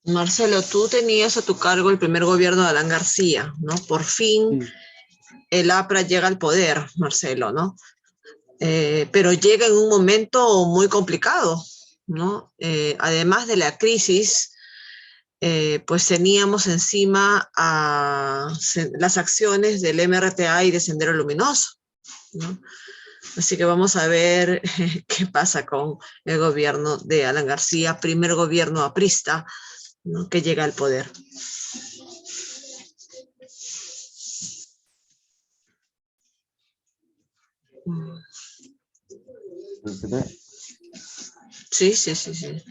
Marcelo, tú tenías a tu cargo el primer gobierno de Alan García, ¿no? Por fin Sí, el APRA llega al poder, Marcelo, ¿no? Pero llega en un momento muy complicado, ¿no? Además de la crisis, pues teníamos encima las acciones del MRTA y de Sendero Luminoso, ¿no? Así que vamos a ver qué pasa con el gobierno de Alan García, primer gobierno aprista, ¿no? Que llega al poder. ¿se ve? Sí, sí, sí, sí.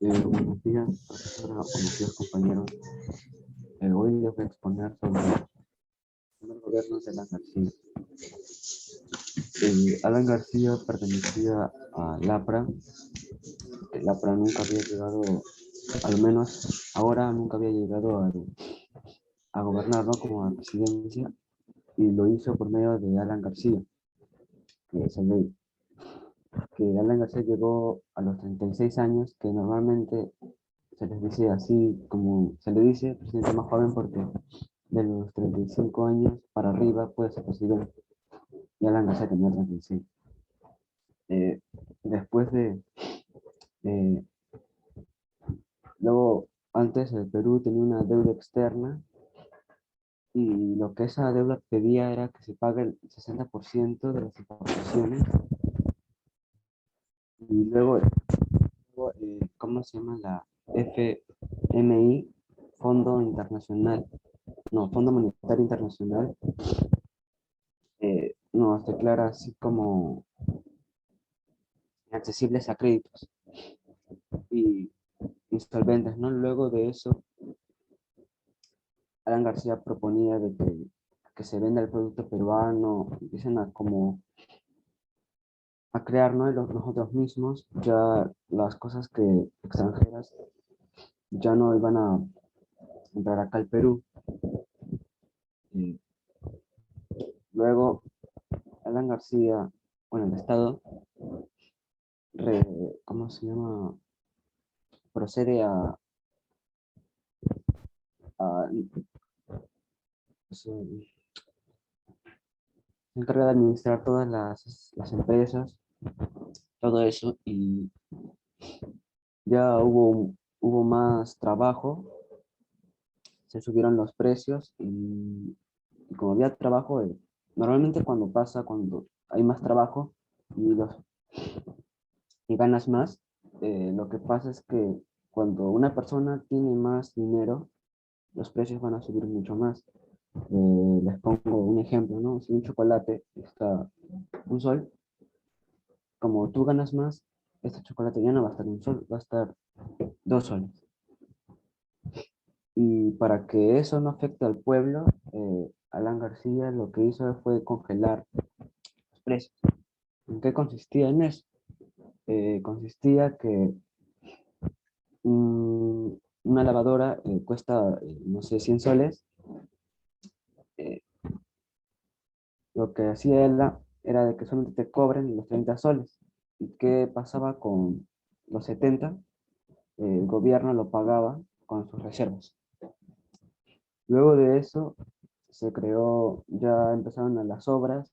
Buenos días, profesora, buenos días, compañeros. Hoy les voy a exponer sobre el primer gobierno de Alan García. Alan García pertenecía a LAPRA. LAPRA nunca había llegado, al menos ahora nunca había llegado a gobernar, ¿no? Como a presidencia, y lo hizo por medio de Alan García, que es el ley. Que Alan García llegó a los 36 años, que normalmente se les dice así, como se le dice, presidente más joven, porque de los 35 años para arriba puede ser presidente. Y Alan García tenía 36. Después eh, luego, antes el Perú tenía una deuda externa y lo que esa deuda pedía era que se pague el 60% de las importaciones. Y luego, ¿cómo se llama? La FMI, Fondo Internacional, no, Fondo Monetario Internacional, nos declara así como inaccesibles a créditos y insolventes, ¿no? Luego de eso, Alan García proponía de que se venda el producto peruano, empiecen a como a crear, ¿no? Nosotros mismos, ya las cosas que extranjeras ya no iban a entrar acá al Perú. Y luego, Alan García, bueno, el Estado, ¿cómo se llama? Procede a se encarga de administrar todas las empresas, todo eso, y ya hubo más trabajo, se subieron los precios y como había trabajo, normalmente cuando hay más trabajo y, y ganas más, lo que pasa es que cuando una persona tiene más dinero, los precios van a subir mucho más. Les pongo un ejemplo, ¿no? Si un chocolate está un sol, como tú ganas más, este chocolate ya no va a estar un sol, va a estar 2 soles. Y para que eso no afecte al pueblo, Alan García lo que hizo fue congelar los precios. ¿En qué consistía en eso? Consistía que una lavadora cuesta, no sé, 100 soles. eh, lo que hacía él era de que solamente te cobren los 30 soles. ¿Y qué pasaba con los 70? El gobierno lo pagaba con sus reservas. Luego de eso se creó, ya empezaron a las obras,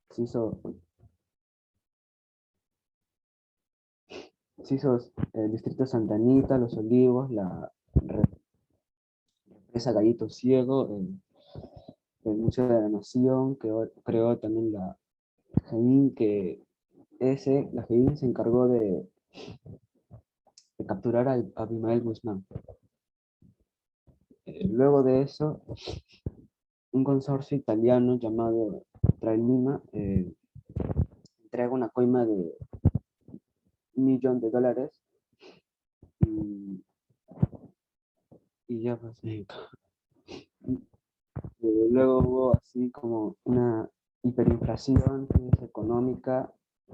se hizo, el distrito Santa Anita, Los Olivos, la represa Gallito Ciego, el Museo de la Nación, que creó también la GEIN, la GEIN se encargó de capturar a Abimael Guzmán. Luego de eso, un consorcio italiano llamado Trailima entrega una coima de $1.000.000 y, y ya pues. Luego hubo así como una hiperinflación, crisis económica,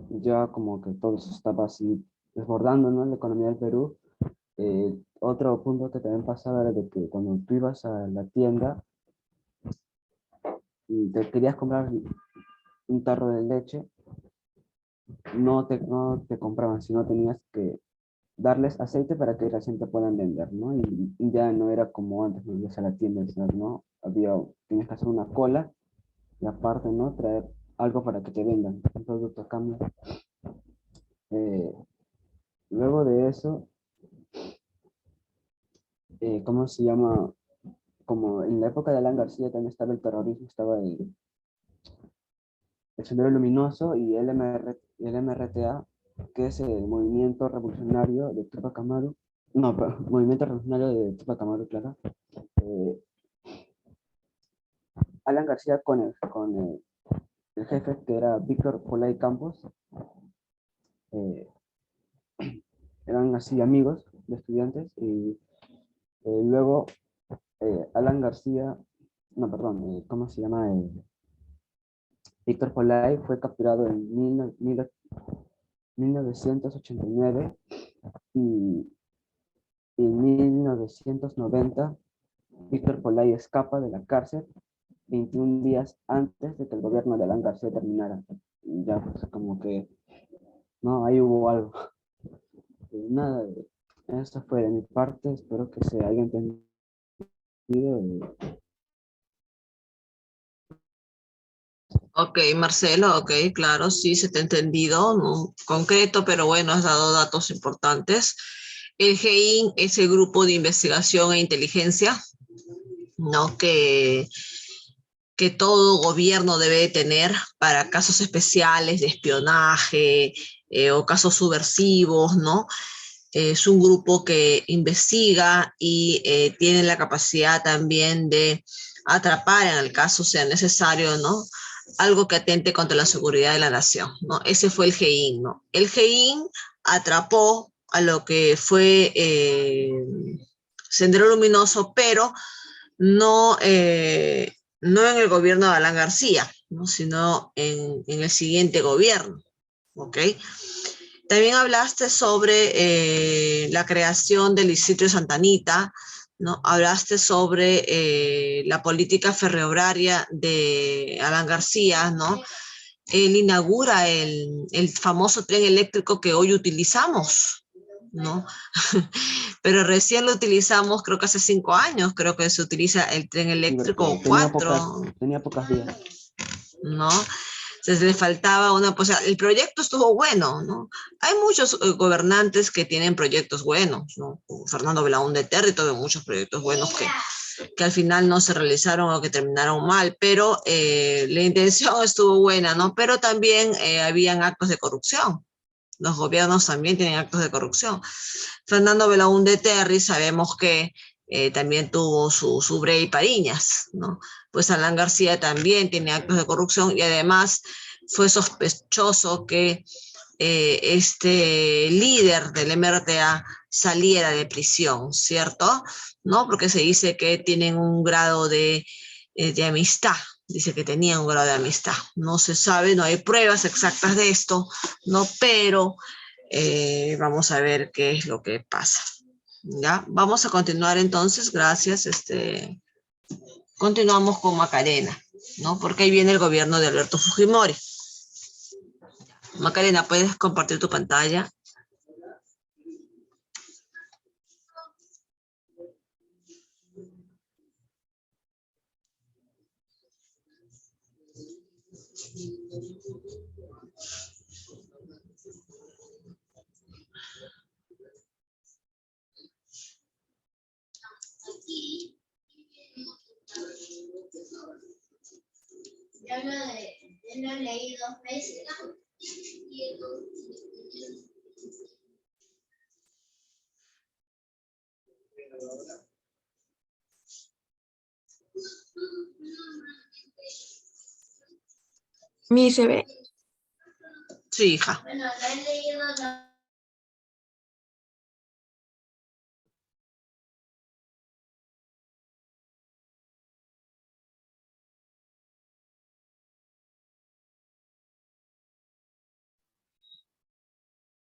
ya como que todo se estaba así desbordando, ¿no? La economía del Perú. otro punto que también pasaba era de que cuando tú ibas a la tienda y te querías comprar un tarro de leche, no te compraban, sino tenías que darles aceite para que recién te puedan vender, ¿no? Y ya no era como antes, no ibas a la tienda, ¿no? Tienes que hacer una cola y aparte, ¿no? Traer algo para que te vendan un producto a cambio. Eh, luego de eso, ¿cómo se llama? Como en la época de Alan García también estaba el terrorismo, estaba el Sendero Luminoso y el MRTA, que es el Movimiento Revolucionario de Tupac Amaru. No, Movimiento Revolucionario de Tupac Amaru, claro. Eh, Alan García el jefe, que era Víctor Polay Campos, eh, eran así amigos de estudiantes y luego Alan García, no, perdón, ¿cómo se llama? Víctor Polay fue capturado en 1989 y en 1990 Víctor Polay escapa de la cárcel 21 días antes de que el gobierno de Alan García terminara. Y ya, pues como que, no, ahí hubo algo. Nada, eso fue de mi parte, espero que se haya entendido. Ok, Marcelo, ok, claro, sí, se te ha entendido, no concreto, pero bueno, has dado datos importantes. El GEIN es el grupo de investigación e inteligencia, ¿no? Que todo gobierno debe tener para casos especiales de espionaje o casos subversivos, ¿no? Es un grupo que investiga y tiene la capacidad también de atrapar en el caso sea necesario, ¿no? Algo que atente contra la seguridad de la nación, ¿no? Ese fue el GEIN, ¿no? El GEIN atrapó a lo que fue Sendero Luminoso, pero no, no en el gobierno de Alan García, ¿no? Sino en el siguiente gobierno, ¿ok? También hablaste sobre la creación del distrito de Santa Anita, ¿no? Hablaste sobre la política ferroviaria de Alan García, ¿no? Él inaugura el famoso tren eléctrico que hoy utilizamos, ¿no? Pero recién lo utilizamos, creo que hace 5 años, creo que se utiliza el tren Sí, eléctrico, porque o 4, tenía pocas vías. ¿no? Se le faltaba una, pues el proyecto estuvo bueno, ¿no? Hay muchos gobernantes que tienen proyectos buenos, ¿no? Fernando Belaúnde Terry tuvo muchos proyectos buenos que al final no se realizaron o que terminaron mal, pero la intención estuvo buena, ¿no? Pero también habían actos de corrupción. Los gobiernos también tienen actos de corrupción. Fernando Belaúnde Terry sabemos que también tuvo su Brey Pariñas, ¿no? Pues Alan García también tiene actos de corrupción y además fue sospechoso que este líder del MRTA saliera de prisión, ¿cierto? ¿No? Porque se dice que tienen un grado de amistad, dice que tenían un grado de amistad. No se sabe, no hay pruebas exactas de esto, ¿no? Pero vamos a ver qué es lo que pasa. ¿Ya? Vamos a continuar entonces, gracias. Continuamos con Macarena, ¿no? Porque ahí viene el gobierno de Alberto Fujimori. Macarena, ¿puedes compartir tu pantalla? Yo lo leí 2 veces. Mi se ve. Sí, hija. Bueno, lo he leído.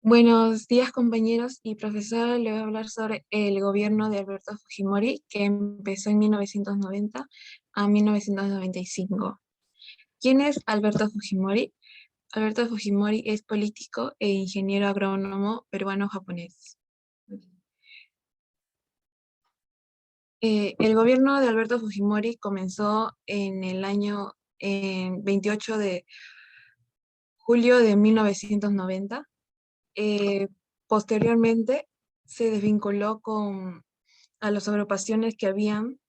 Buenos días, compañeros y profesora. Le voy a hablar sobre el gobierno de Alberto Fujimori, que empezó en 1990 a 1995. ¿Quién es Alberto Fujimori? Alberto Fujimori es político e ingeniero agrónomo peruano-japonés. El gobierno de Alberto Fujimori comenzó en el año 28 de julio de 1990. Posteriormente se desvinculó a las agrupaciones que habían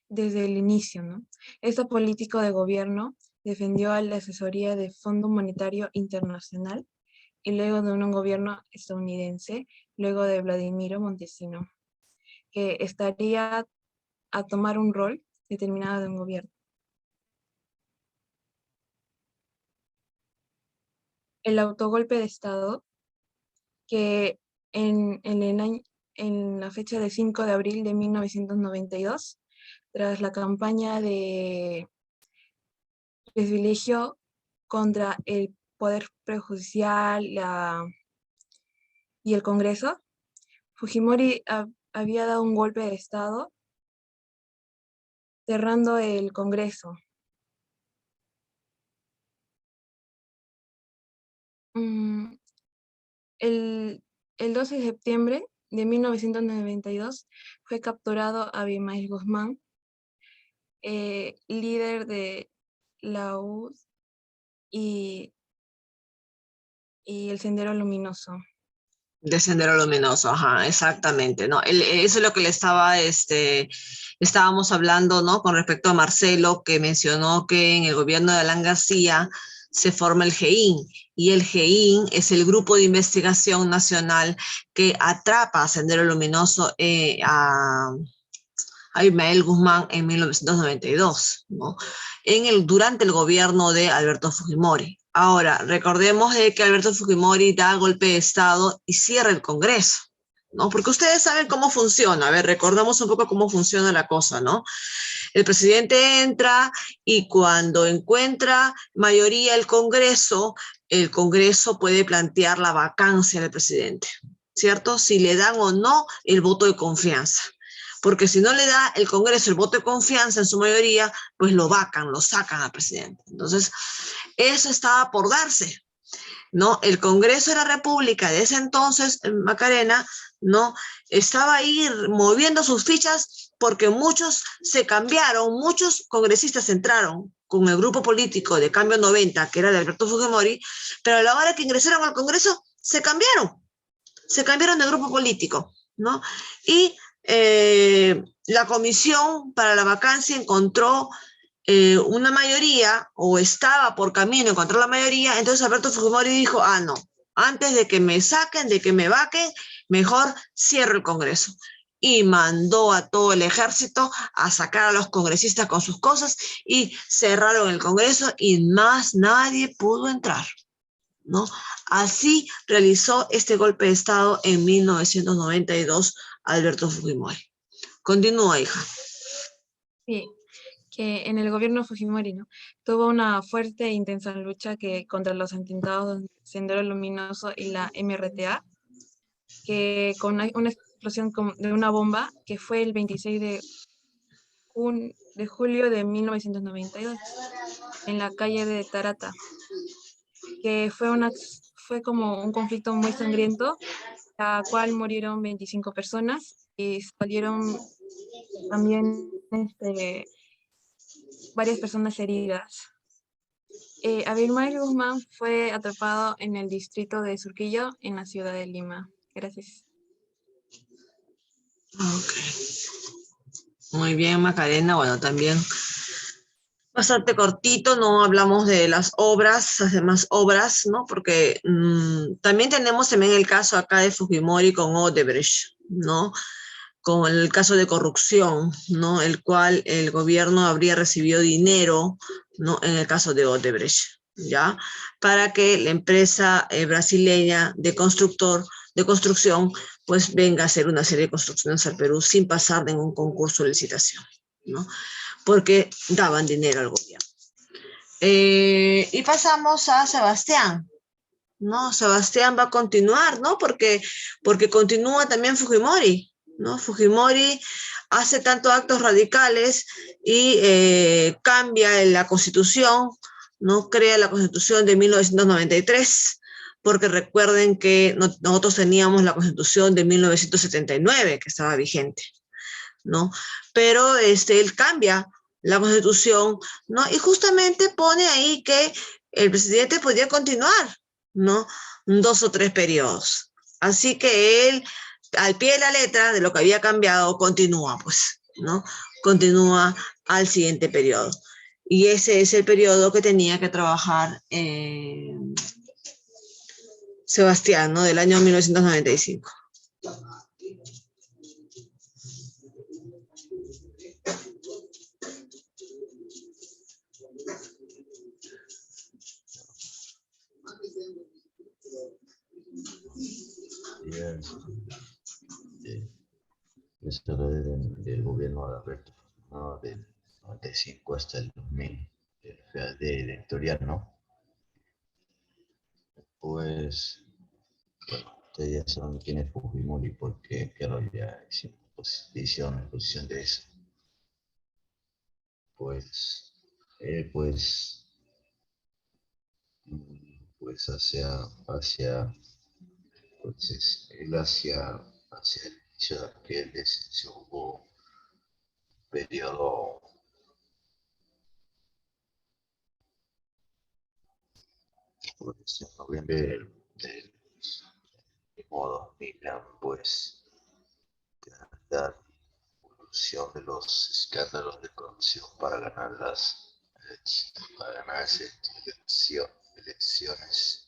desde el inicio, ¿no? Este político de gobierno defendió a la asesoría del Fondo Monetario Internacional y luego de un gobierno estadounidense, luego de Vladimiro Montesino, que estaría a tomar un rol determinado de un gobierno. El autogolpe de Estado, que en la fecha de 5 de abril de 1992, tras la campaña de privilegio contra el Poder Prejudicial y el Congreso, Fujimori había dado un golpe de Estado cerrando el Congreso. El 12 de septiembre de 1992 fue capturado Abimael Guzmán, líder de la UD y el Sendero Luminoso. De Sendero Luminoso, ajá, exactamente, ¿no? Eso es lo que le estábamos hablando, ¿no? Con respecto a Marcelo, que mencionó que en el gobierno de Alan García se forma el GEIN, y el GEIN es el Grupo de Investigación Nacional que atrapa a Sendero Luminoso, a Abimael Guzmán en 1992, ¿no? Durante el gobierno de Alberto Fujimori. Ahora, recordemos de que Alberto Fujimori da golpe de Estado y cierra el Congreso, ¿no? Porque ustedes saben cómo funciona. A ver, recordemos un poco cómo funciona la cosa, ¿no? El presidente entra y cuando encuentra mayoría el Congreso puede plantear la vacancia del presidente, ¿cierto? Si le dan o no el voto de confianza. Porque si no le da el Congreso el voto de confianza en su mayoría, pues lo vacan, lo sacan al presidente. Entonces, eso estaba por darse, ¿no? El Congreso de la República de ese entonces, Macarena, ¿no? Estaba ahí moviendo sus fichas porque muchos se cambiaron, muchos congresistas entraron con el grupo político de Cambio 90, que era de Alberto Fujimori, pero a la hora que ingresaron al Congreso, se cambiaron de grupo político, ¿no? Y la comisión para la vacancia encontró una mayoría, o estaba por camino a encontrar la mayoría. Entonces Alberto Fujimori dijo, no, antes de que me saquen, de que me vaquen, mejor cierro el Congreso. Y mandó a todo el ejército a sacar a los congresistas con sus cosas y cerraron el Congreso y más nadie pudo entrar, ¿no? Así realizó este golpe de Estado en 1992 Alberto Fujimori. Continúa, hija. Sí, que en el gobierno Fujimori, ¿no? Tuvo una fuerte e intensa lucha contra los atentados del Sendero Luminoso y la MRTA, que con una explosión de una bomba que fue el 26 de julio de 1992 en la calle de Tarata, que fue como un conflicto muy sangriento, la cual murieron 25 personas y salieron también varias personas heridas. Abimael Guzmán fue atrapado en el distrito de Surquillo, en la ciudad de Lima. Gracias. Okay. Muy bien, Macarena. Bueno, también bastante cortito, no hablamos de las demás obras, ¿no? Porque también tenemos el caso acá de Fujimori con Odebrecht, ¿no? Con el caso de corrupción, ¿no? El cual el gobierno habría recibido dinero, ¿no? En el caso de Odebrecht, ¿ya? Para que la empresa brasileña de construcción, pues venga a hacer una serie de construcciones al Perú sin pasar ningún concurso de licitación, ¿no? Porque daban dinero al gobierno. Y pasamos a Sebastián. ¿no? Sebastián va a continuar, ¿no? Porque continúa también Fujimori, ¿no? Fujimori hace tantos actos radicales y cambia la Constitución, ¿no? Crea la Constitución de 1993, porque recuerden que nosotros teníamos la Constitución de 1979, que estaba vigente, ¿no? Pero él cambia la Constitución, ¿no? Y justamente pone ahí que el presidente podía continuar, ¿no? 2 o 3 periodos. Así que él, al pie de la letra de lo que había cambiado, continúa, pues, ¿no? Continúa al siguiente periodo. Y ese es el periodo que tenía que trabajar Sebastián, ¿no? Del año 1995. Esto del gobierno de Alberto, ¿no? Del 95 hasta el 2000, de editorial, ¿no? Pues, bueno, ustedes ya saben quién es Fujimori, porque claro, ya hicieron exposición de eso. Pues, pues él hacia el inicio de aquel hubo un periodo, pues en noviembre del mismo 2000, pues la evolución de los escándalos de corrupción para ganar las elecciones,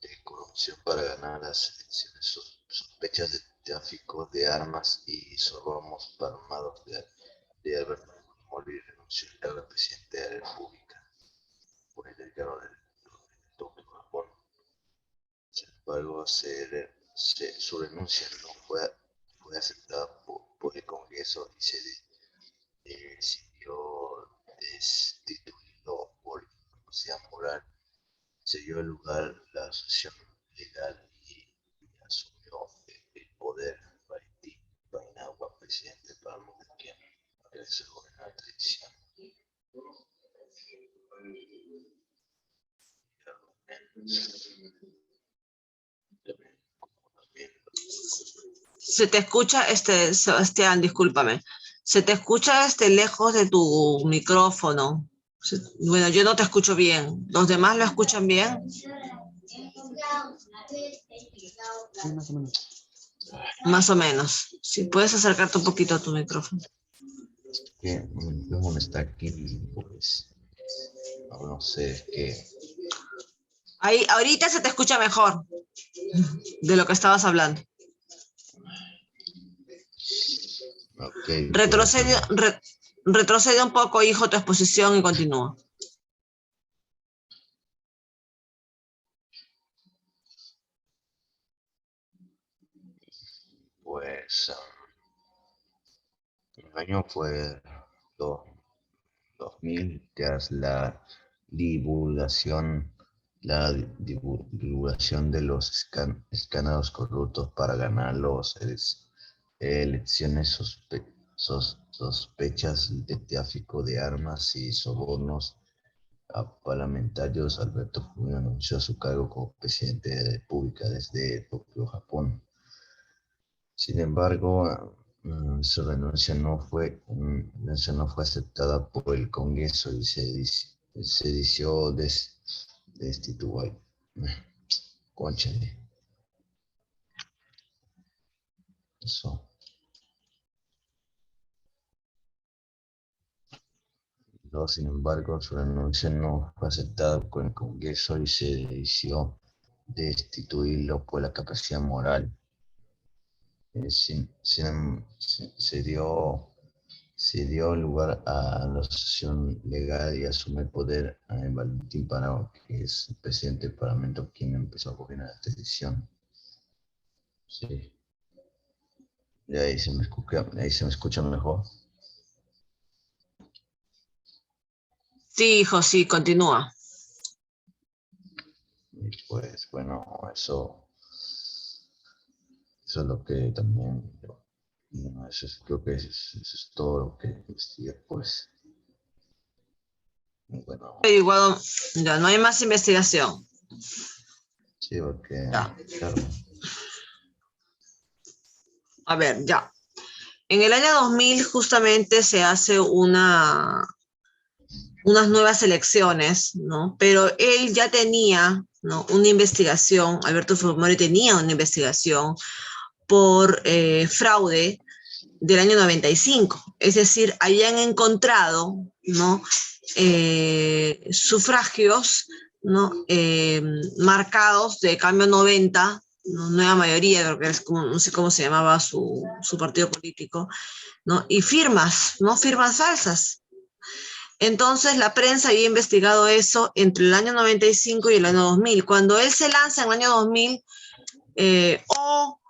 de corrupción para ganar las elecciones, sospechas de tráfico de armas y sobornos armados de Alberto Fujimori renunció a la presidenta de la República por el decreto del Tokio, Japón. Sin embargo, su renuncia no fue aceptada por el Congreso y se decidió destituirlo por incapacidad moral. Se dio lugar la asociación legal y asumió el poder Valentín Paniagua, presidente para quien se gobierna la tradición. Se te escucha, Sebastián, discúlpame. Se te escucha lejos de tu micrófono. Bueno, yo no te escucho bien. ¿Los demás lo escuchan bien? Sí, más o menos. Más o menos. Si puedes acercarte un poquito a tu micrófono. Que mi micrófono está aquí, pues, no sé qué. Ahí, ahorita se te escucha mejor de lo que estabas hablando. Okay, retrocede un poco, hijo, tu exposición y continúa. Pues el año fue 2000, tras la divulgación de los escándalos corruptos para ganar las elecciones, sospechas de tráfico de armas y sobornos a parlamentarios. Alberto Fujimori anunció su cargo como presidente de la República desde Tokio, Japón. Sin embargo, su renuncia no fue aceptada por el Congreso y se decidió destituir. Cónchale. Eso. No, sin embargo, su renuncia no fue aceptada por el Congreso y se decidió destituirlo por la capacidad moral. Se dio lugar a la asociación legal y asume el poder a Valentín Paniagua, que es el presidente del Parlamento, quien empezó a gobernar la transición. Sí. Y ahí se me escucha mejor. Sí, hijo, sí, continúa. Y pues bueno, eso es lo que también, bueno, creo que eso es todo lo que investigué, pues. Y bueno, Igual, ya no hay más investigación. sí, porque, Ya. claro, A ver, ya. En el año 2000 justamente se hace unas nuevas elecciones, ¿no? Pero él ya tenía, ¿no?, una investigación, Alberto Fujimori tenía una investigación por fraude del año 95. Es decir, habían encontrado, ¿no?, sufragios, ¿no?, marcados de cambio 90, ¿no?, nueva mayoría, creo que es como, no sé cómo se llamaba su partido político, ¿no?, y firmas, ¿no?, firmas falsas. Entonces la prensa había investigado eso entre el año 95 y el año 2000. Cuando él se lanza en el año 2000,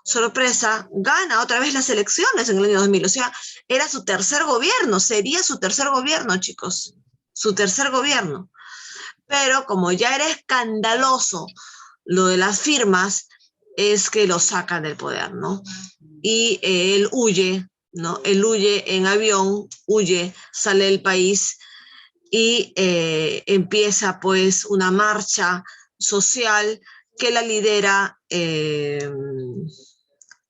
sorpresa, gana otra vez las elecciones en el año 2000. O sea, era su tercer gobierno, sería su tercer gobierno, chicos. Su tercer gobierno. Pero como ya era escandaloso lo de las firmas, es que lo sacan del poder, ¿no? Y él huye, ¿no? Él huye en avión, huye, sale del país y empieza pues una marcha social que la lidera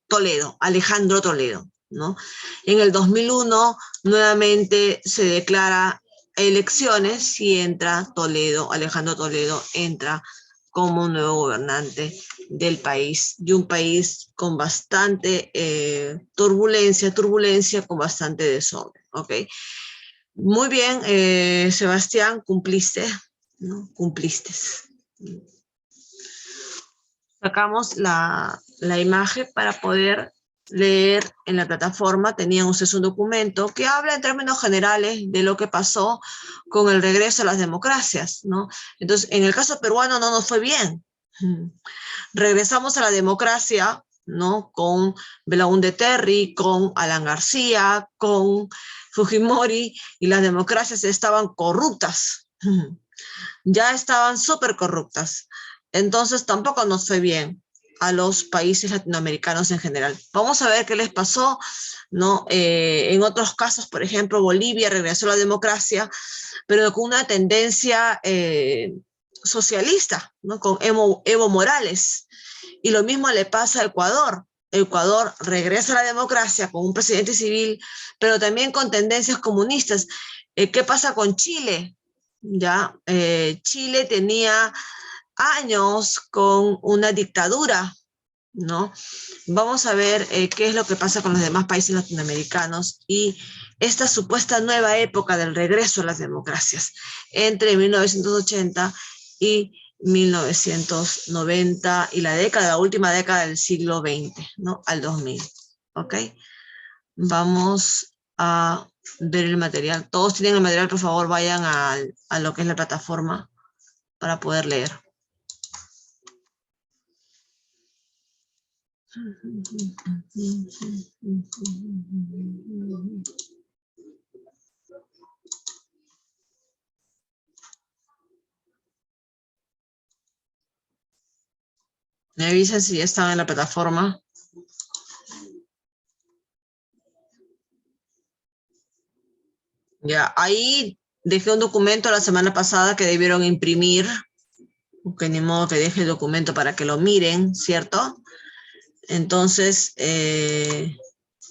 Toledo, Alejandro Toledo, ¿no? En el 2001 nuevamente se declara elecciones y entra Toledo, Alejandro Toledo entra como nuevo gobernante del país, de un país con bastante turbulencia, con bastante desorden, ¿ok? Muy bien, Sebastián, cumpliste, ¿no? Cumpliste. Sacamos la imagen para poder leer en la plataforma. Tenían ustedes un documento que habla en términos generales de lo que pasó con el regreso a las democracias, ¿no? Entonces, en el caso peruano no nos fue bien. Regresamos a la democracia, ¿no?, con Belaúnde Terry, con Alan García, con Fujimori, y las democracias estaban corruptas. Ya estaban súper corruptas. Entonces tampoco nos fue bien a los países latinoamericanos en general. Vamos a ver qué les pasó, ¿no? En otros casos, por ejemplo, Bolivia regresó a la democracia, pero con una tendencia socialista, ¿no?, con Evo Morales. Y lo mismo le pasa a Ecuador. Ecuador regresa a la democracia con un presidente civil, pero también con tendencias comunistas. ¿Qué pasa con Chile? Ya, Chile tenía años con una dictadura, ¿no? Vamos a ver qué es lo que pasa con los demás países latinoamericanos y esta supuesta nueva época del regreso a las democracias entre 1980 y 1990 y la última década del siglo XX, ¿no?, al 2000, ¿ok? Vamos a ver el material. Todos tienen el material, por favor, vayan a lo que es la plataforma para poder leer. Me avisan si ya están en la plataforma. Ya, ahí dejé un documento la semana pasada que debieron imprimir, que ni modo que deje el documento para que lo miren, ¿cierto? Entonces,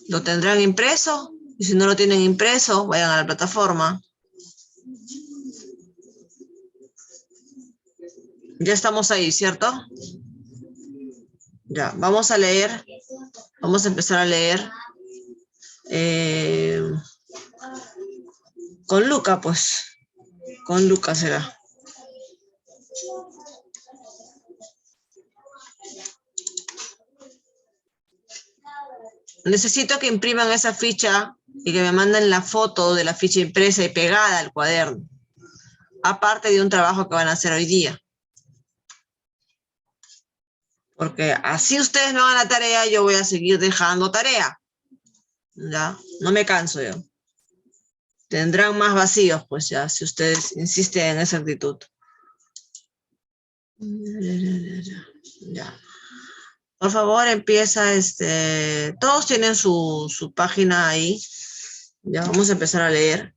lo tendrán impreso, y si no lo tienen impreso, vayan a la plataforma. Ya estamos ahí, ¿cierto? Ya, vamos a leer, vamos a empezar a leer con Luca, pues, con Luca será. Necesito que impriman esa ficha y que me manden la foto de la ficha impresa y pegada al cuaderno, aparte de un trabajo que van a hacer hoy día. Porque así ustedes no hagan la tarea, yo voy a seguir dejando tarea. ¿Ya? No me canso yo. Tendrán más vacíos, pues ya, si ustedes insisten en esa actitud. Ya. Por favor, empieza, todos tienen su página ahí. Ya vamos a empezar a leer.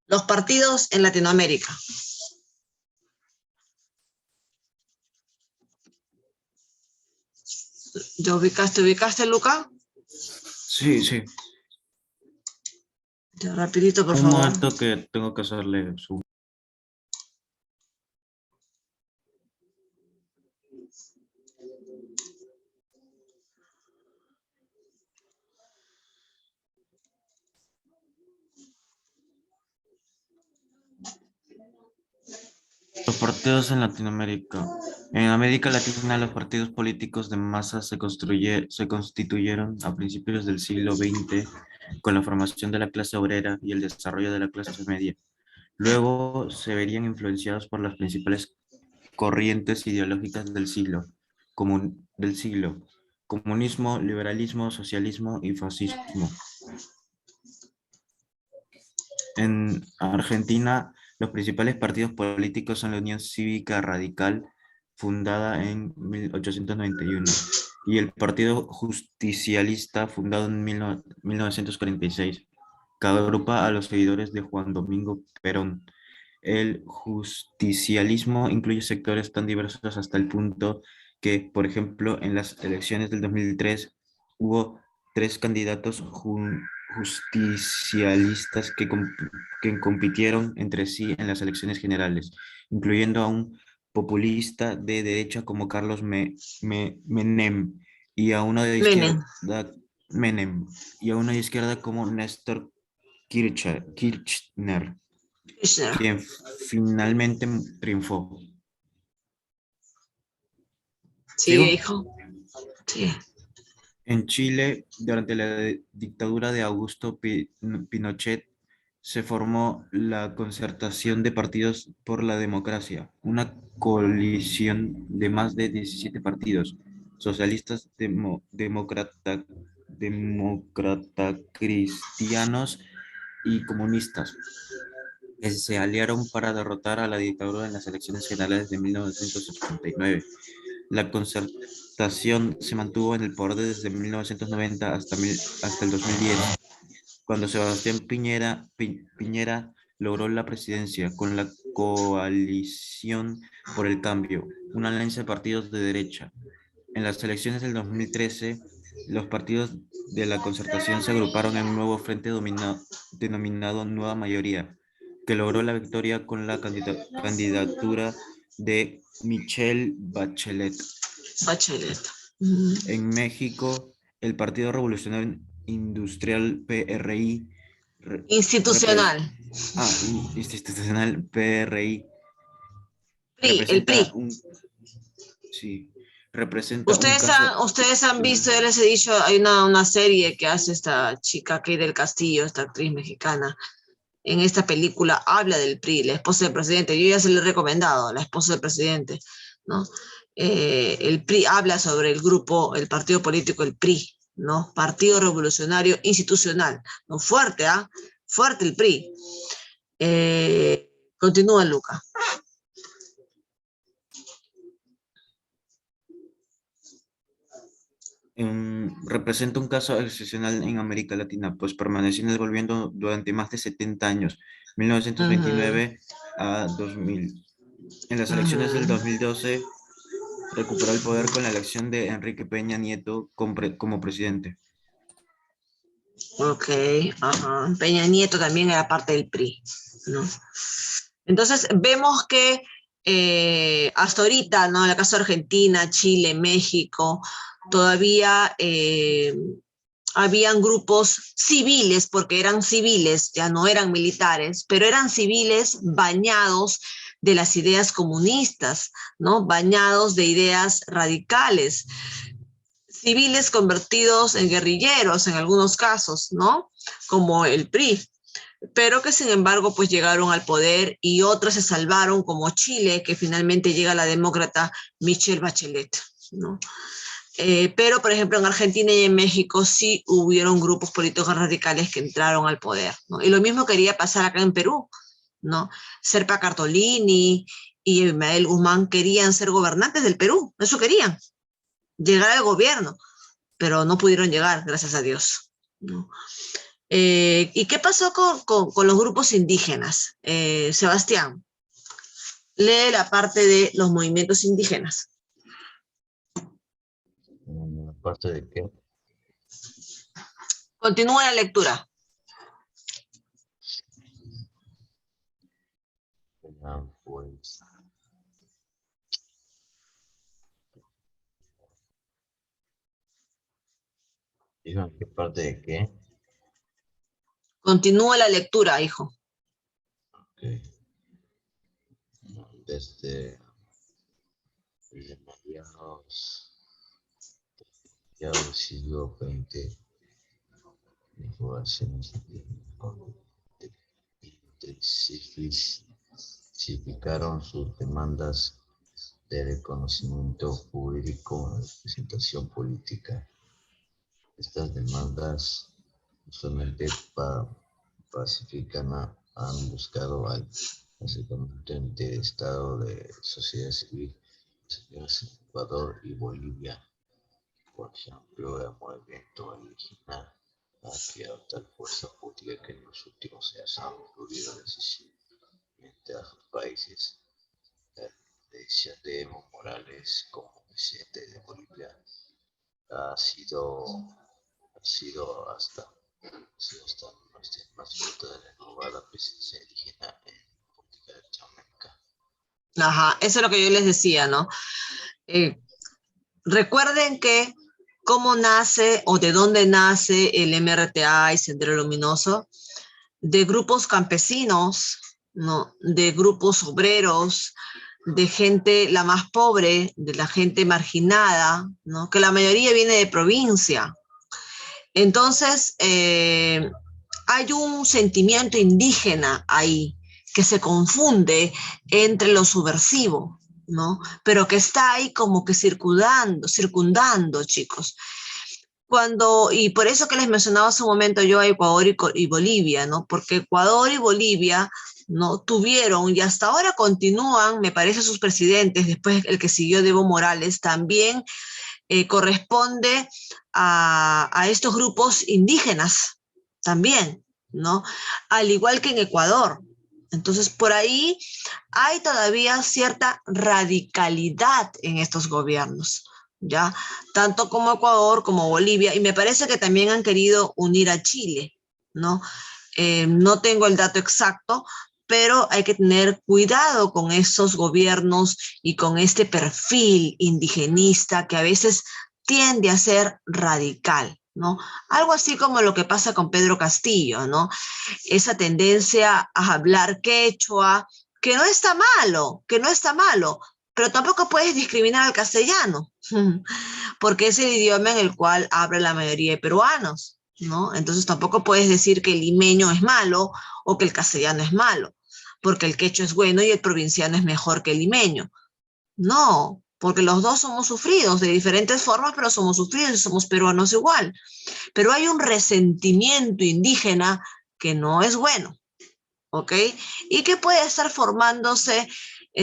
Los partidos en Latinoamérica. ¿Te ubicaste, Luca? Sí, sí. Ya, rapidito, por Un favor. momento que tengo que hacerle su... Los partidos en Latinoamérica. En América Latina, los partidos políticos de masa se constituyeron a principios del siglo XX con la formación de la clase obrera y el desarrollo de la clase media. Luego se verían influenciados por las principales corrientes ideológicas del siglo, comunismo, liberalismo, socialismo y fascismo. En Argentina, los principales partidos políticos son la Unión Cívica Radical, fundada en 1891, y el Partido Justicialista, fundado en 1946, que agrupa a los seguidores de Juan Domingo Perón. El justicialismo incluye sectores tan diversos hasta el punto que, por ejemplo, en las elecciones del 2003 hubo tres candidatos justicialistas que compitieron entre sí en las elecciones generales, incluyendo a un populista de derecha como Carlos Menem y a uno de Menem. izquierda, Menem, y a uno de izquierda como Néstor Kirchner, Kirchner. quien finalmente triunfó. ¿Sigo? Sigue, hijo. Sí. En Chile, durante la dictadura de Augusto Pinochet, se formó la Concertación de Partidos por la Democracia, una coalición de más de 17 partidos, socialistas, demócrata cristianos y comunistas, que se aliaron para derrotar a la dictadura en las elecciones generales de 1989. La Concertación se mantuvo en el poder desde 1990 hasta el 2010, cuando Sebastián Piñera logró la presidencia con la Coalición por el Cambio, una alianza de partidos de derecha. En las elecciones del 2013, los partidos de la Concertación se agruparon en un nuevo frente denominado Nueva Mayoría, que logró la victoria con la candidatura de Michelle Bachelet. En México, el Partido Revolucionario Industrial PRI. Institucional. Institucional PRI. PRI, el PRI. Representa un caso. Ustedes han visto, ya les he dicho, hay una serie que hace esta chica Kay del Castillo, esta actriz mexicana. En esta película habla del PRI, la esposa del presidente. Yo ya se le he recomendado, la esposa del presidente, ¿no? El PRI habla sobre el grupo, el partido político, el PRI, ¿no? Partido Revolucionario Institucional, ¿no? Fuerte, ¿ah? Fuerte el PRI. Continúa, Luca. Representa un caso excepcional en América Latina, pues permaneció en el gobierno durante más de 70 años, 1929 a 2000. En las elecciones del 2012 recuperó el poder con la elección de Enrique Peña Nieto como presidente. Ok, ajá. Peña Nieto también era parte del PRI, ¿no? Entonces vemos que hasta ahorita, ¿no? En el caso de Argentina, Chile, México, todavía habían grupos civiles, porque eran civiles, ya no eran militares, pero eran civiles bañados de las ideas comunistas, ¿no? Bañados de ideas radicales. Civiles convertidos en guerrilleros en algunos casos, ¿no? Como el PRI, pero que sin embargo pues llegaron al poder y otros se salvaron, como Chile, que finalmente llega la demócrata Michelle Bachelet, ¿no? Pero por ejemplo en Argentina y en México sí hubieron grupos políticos radicales que entraron al poder, ¿no? Y lo mismo quería pasar acá en Perú, ¿no? Serpa Cartolini y Ismael Guzmán querían ser gobernantes del Perú, eso querían, llegar al gobierno, pero no pudieron llegar, gracias a Dios, ¿no? ¿Y qué pasó con los grupos indígenas? Sebastián, lee la parte de los movimientos indígenas. Aparte de que Continúa la lectura. pues, digan qué parte de qué. Continúa la lectura, hijo. Okay. Desde mediados del siglo XX, las poblaciones intensificaron sus demandas de reconocimiento jurídico y representación política. Estas demandas usualmente han buscado al acercamiento entre Estado de sociedad civil, en Ecuador y Bolivia. Por ejemplo, el movimiento indígena ha creado tal fuerza política que en los últimos años ha influido decisivamente a sus países. La elección de Evo Morales como presidente de Bolivia ha sido hasta nuestra más fruta de renovada presencia indígena en política de Latinoamérica. Ajá, eso es lo que yo les decía, ¿no? Recuerden que cómo nace o de dónde nace el MRTA y Sendero Luminoso, de grupos campesinos, ¿no? De grupos obreros, de gente la más pobre, de la gente marginada, ¿no? Que la mayoría viene de provincia. Entonces, hay un sentimiento indígena ahí que se confunde entre lo subversivo, ¿no? Pero que está ahí como que circundando, chicos. Y por eso que les mencionaba hace un momento yo a Ecuador y Bolivia, ¿no? Porque Ecuador y Bolivia no tuvieron y hasta ahora continúan, me parece, sus presidentes, después el que siguió de Evo Morales, también corresponde a estos grupos indígenas, también, ¿no? Al igual que en Ecuador. Entonces, por ahí hay todavía cierta radicalidad en estos gobiernos, ¿ya? Tanto como Ecuador como Bolivia, y me parece que también han querido unir a Chile, ¿no? No tengo el dato exacto, pero hay que tener cuidado con esos gobiernos y con este perfil indigenista que a veces tiende a ser radical, ¿no? Algo así como lo que pasa con Pedro Castillo, ¿no? Esa tendencia a hablar quechua, que no está malo, pero tampoco puedes discriminar al castellano, porque es el idioma en el cual habla la mayoría de peruanos, ¿no? Entonces tampoco puedes decir que el limeño es malo o que el castellano es malo, porque el quechua es bueno y el provinciano es mejor que el limeño. No, porque los dos somos sufridos de diferentes formas, pero somos sufridos y somos peruanos igual. Pero hay un resentimiento indígena que no es bueno, ¿ok? Y que puede estar formándose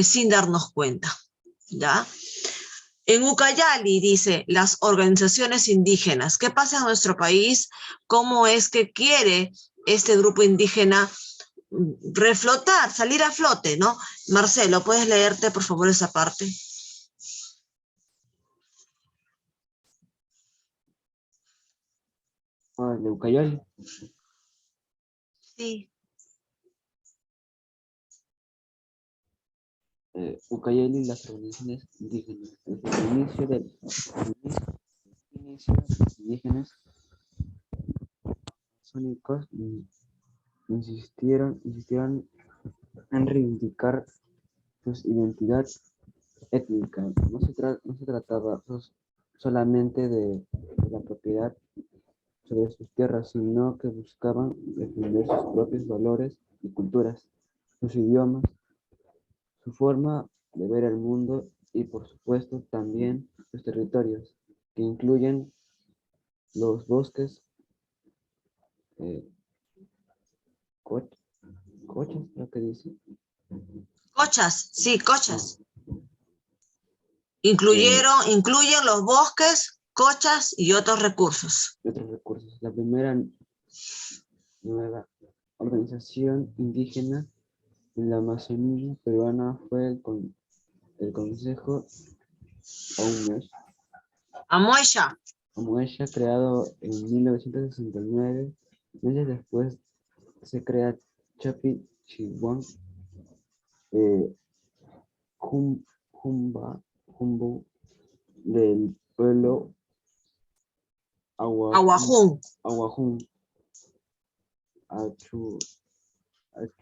sin darnos cuenta, ¿ya? En Ucayali dice, las organizaciones indígenas, ¿qué pasa en nuestro país? ¿Cómo es que quiere este grupo indígena reflotar, salir a flote, ¿no? Marcelo, ¿puedes leerte, por favor, esa parte? De Ucayali. Sí. Ucayali y las organizaciones indígenas. Desde el inicio de los indígenas amazónicos insistieron en reivindicar su identidad étnica. No se trataba solamente de la propiedad sobre sus tierras, sino que buscaban defender sus propios valores y culturas, sus idiomas, su forma de ver el mundo y, por supuesto, también sus territorios, que incluyen los bosques, Cochas, lo que dice. Cochas, sí, cochas. Incluyen los bosques, cochas y otros recursos. Y otros recursos. La primera nueva organización indígena en la Amazonía peruana fue el Consejo Amoesha. Amoesha, creado en 1969. Meses después se crea Chapi Chihuahua, Jumbo del pueblo Aguajún. Aguajún,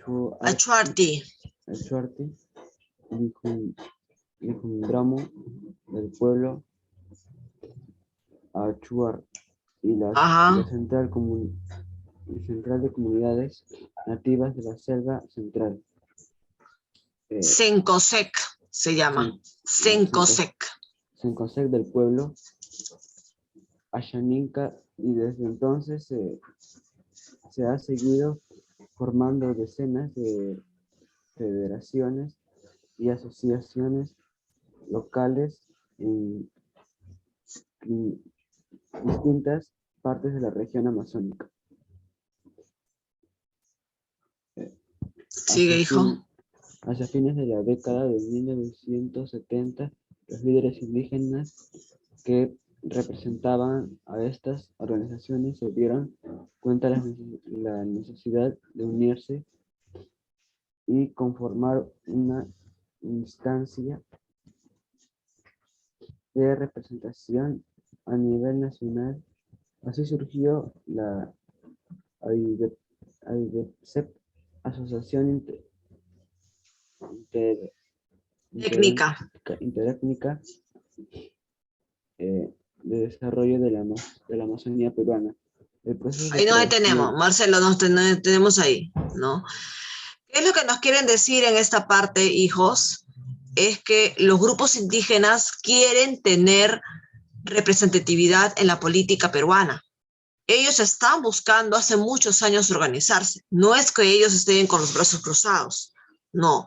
Achuarti. Achuarti, Lijundramo del pueblo Achuar y la central de comunidades nativas de la selva central. Sencosec se llama. Sencosec. Sencosec del pueblo Ashaninka, y desde entonces se ha seguido formando decenas de federaciones y asociaciones locales en distintas partes de la región amazónica. Sigue, hijo. Hacia fines de la década de 1970, los líderes indígenas que representaban a estas organizaciones se dieron cuenta de la necesidad de unirse y conformar una instancia de representación a nivel nacional. Así surgió la AIDEPSEP, Asociación Interétnica de Desarrollo de la Amazonía peruana. Ahí nos detenemos, Marcelo, nos detenemos ahí, ¿no? ¿Qué es lo que nos quieren decir en esta parte, hijos? Es que los grupos indígenas quieren tener representatividad en la política peruana. Ellos están buscando hace muchos años organizarse. No es que ellos estén con los brazos cruzados, no.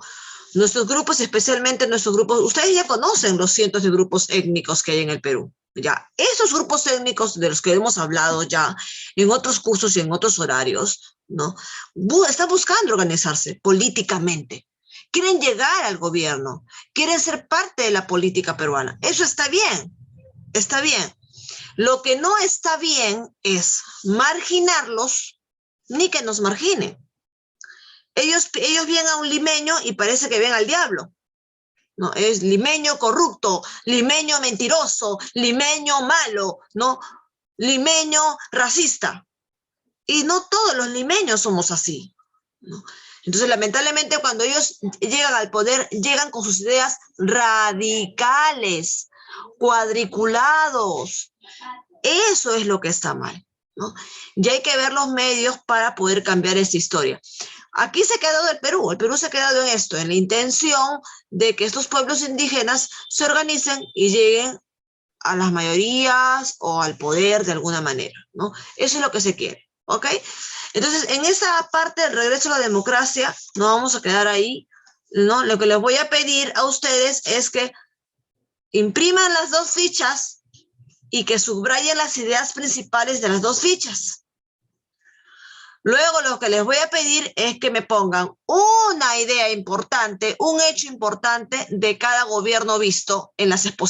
Nuestros grupos, especialmente nuestros grupos, ustedes ya conocen los cientos de grupos étnicos que hay en el Perú. Ya, esos grupos étnicos de los que hemos hablado ya en otros cursos y en otros horarios, ¿no? Están buscando organizarse políticamente. Quieren llegar al gobierno, quieren ser parte de la política peruana. Eso está bien, está bien. Lo que no está bien es marginarlos ni que nos marginen. Ellos ven a un limeño y parece que ven al diablo. No, es limeño corrupto, limeño mentiroso, limeño malo, ¿no? Limeño racista. Y no todos los limeños somos así, ¿no? Entonces, lamentablemente, cuando ellos llegan al poder, llegan con sus ideas radicales, cuadriculados. Eso es lo que está mal, ¿no? Y hay que ver los medios para poder cambiar esta historia. Aquí se ha quedado el Perú se ha quedado en esto, en la intención de que estos pueblos indígenas se organicen y lleguen a las mayorías o al poder de alguna manera, ¿no? Eso es lo que se quiere, ¿ok? Entonces, en esa parte del regreso a la democracia, no vamos a quedar ahí, ¿no? Lo que les voy a pedir a ustedes es que impriman las dos fichas y que subrayen las ideas principales de las dos fichas. Luego lo que les voy a pedir es que me pongan una idea importante, un hecho importante de cada gobierno visto en las exposiciones.